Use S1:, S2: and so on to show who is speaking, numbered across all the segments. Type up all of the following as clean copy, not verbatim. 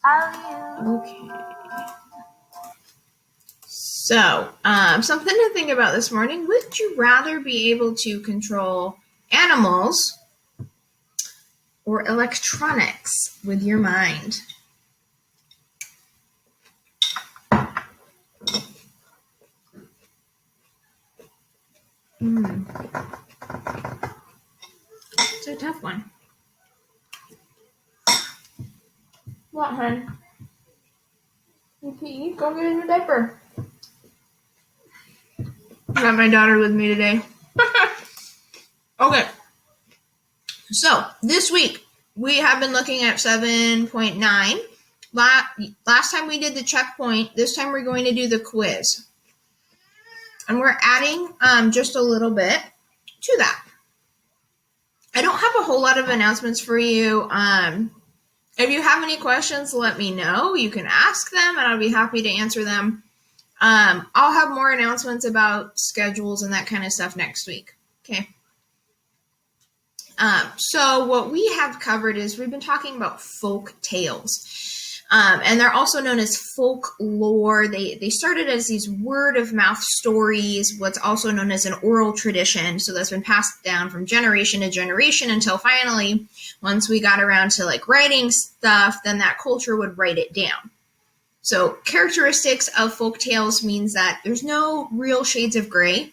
S1: Okay. So, something to think about this morning. Would you rather be able to control animals or electronics with your mind? It's a tough one. What, hon? You pee? Go get a new diaper. I got my daughter with me today. Okay. So, this week, we have been looking at 7.9. Last time we did the checkpoint. This time we're going to do the quiz. And we're adding just a little bit to that. I don't have a whole lot of announcements for you. If you have any questions, let me know. You can ask them, and I'll be happy to answer them. I'll have more announcements about schedules and that kind of stuff next week. Okay. So what we have covered is we've been talking about folk tales. And they're also known as folklore. They started as these word of mouth stories, what's also known as an oral tradition. So that's been passed down from generation to generation until finally, once we got around to like writing stuff, then that culture would write it down. So characteristics of folk tales means that there's no real shades of gray.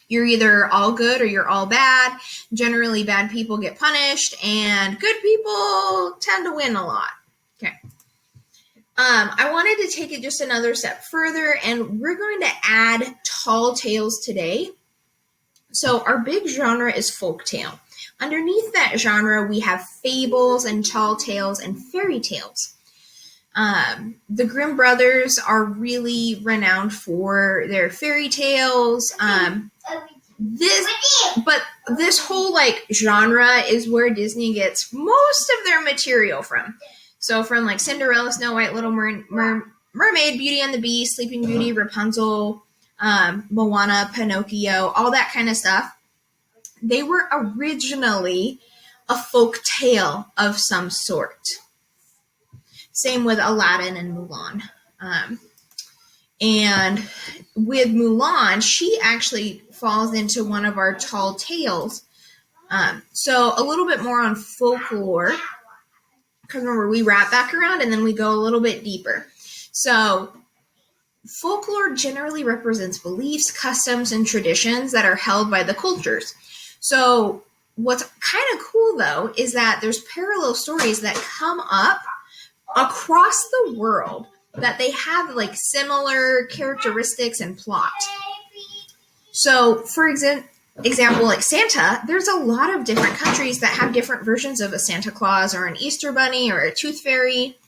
S1: You're either all good or you're all bad. Generally, bad people get punished, and good people tend to win a lot. Okay. I wanted to take it just another step further, and we're going to add tall tales today. So our big genre is folktale. Underneath that genre, we have fables and tall tales and fairy tales. The Grimm brothers are really renowned for their fairy tales. This whole like genre is where Disney gets most of their material from. So from like Cinderella, Snow White, Little Mermaid, Beauty and the Beast, Sleeping Beauty, Rapunzel, Moana, Pinocchio, all that kind of stuff. They were originally a folk tale of some sort. Same with Aladdin and Mulan. And with Mulan, she actually falls into one of our tall tales. So a little bit more on folklore. Because remember, we wrap back around and then we go a little bit deeper. So folklore generally represents beliefs, customs, and traditions that are held by the cultures. So what's kind of cool, though, is that there's parallel stories that come up across the world that they have like similar characteristics and plot. So, for example, like Santa, there's a lot of different countries that have different versions of a Santa Claus or an Easter Bunny or a Tooth Fairy.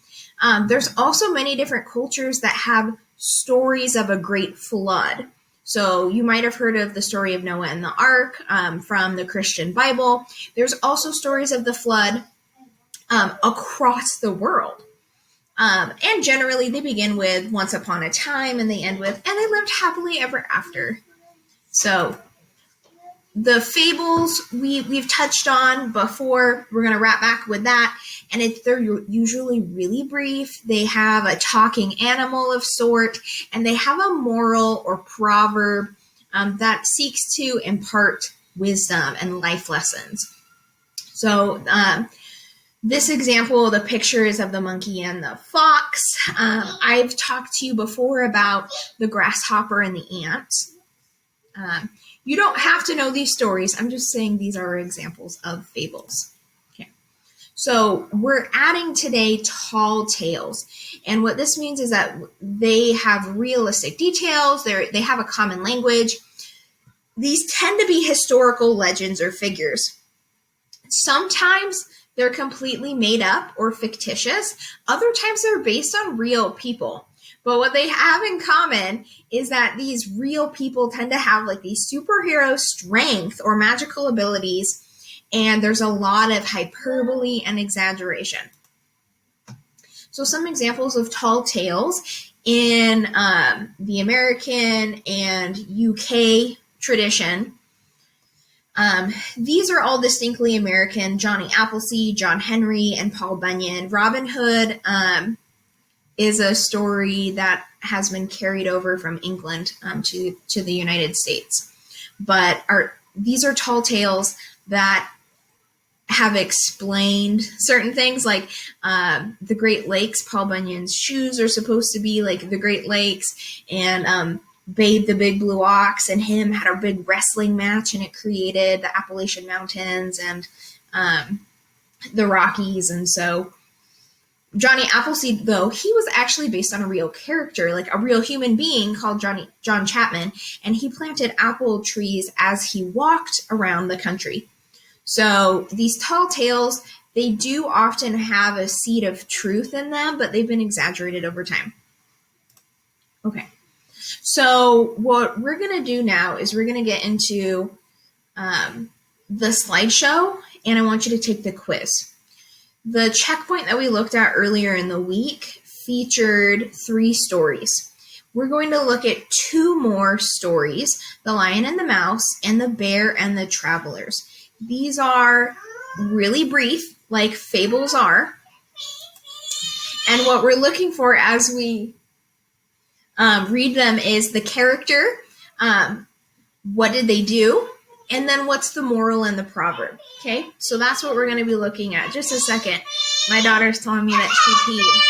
S1: There's also many different cultures that have stories of a great flood. So you might have heard of the story of Noah and the Ark from the Christian Bible. There's also stories of the flood across the world. And generally, they begin with once upon a time, and they end with, and they lived happily ever after. So the fables we've touched on before. We're going to wrap back with that. And they're usually really brief. They have a talking animal of sort, and they have a moral or proverb that seeks to impart wisdom and life lessons. So this example, the pictures of the monkey and the fox. I've talked to you before about the grasshopper and the ant. You don't have to know these stories. I'm just saying these are examples of fables. Okay. So we're adding today tall tales. And what this means is that they have realistic details. They have a common language. These tend to be historical legends or figures. Sometimes they're completely made up or fictitious. Other times they're based on real people. But what they have in common is that these real people tend to have like these superhero strength or magical abilities, and there's a lot of hyperbole and exaggeration. So some examples of tall tales in the American and UK tradition. These are all distinctly American: Johnny Appleseed, John Henry, and Paul Bunyan. Robin Hood is a story that has been carried over from England to the United States. But these are tall tales that have explained certain things, like the Great Lakes. Paul Bunyan's shoes are supposed to be like the Great Lakes, and Babe the Big Blue Ox and him had a big wrestling match, and it created the Appalachian Mountains and the Rockies. And so Johnny Appleseed, though, he was actually based on a real character, like a real human being called John Chapman, and he planted apple trees as he walked around the country. So these tall tales, they do often have a seed of truth in them, but they've been exaggerated over time. Okay. So what we're going to do now is we're going to get into the slideshow, and I want you to take the quiz. The checkpoint that we looked at earlier in the week featured 3 stories. We're going to look at 2 more stories, The Lion and the Mouse and The Bear and the Travelers. These are really brief, like fables are. And what we're looking for as we read them is the character, what did they do, and then what's the moral and the proverb. Okay, so that's what we're going to be looking at. Just a second. My daughter's telling me that she peed.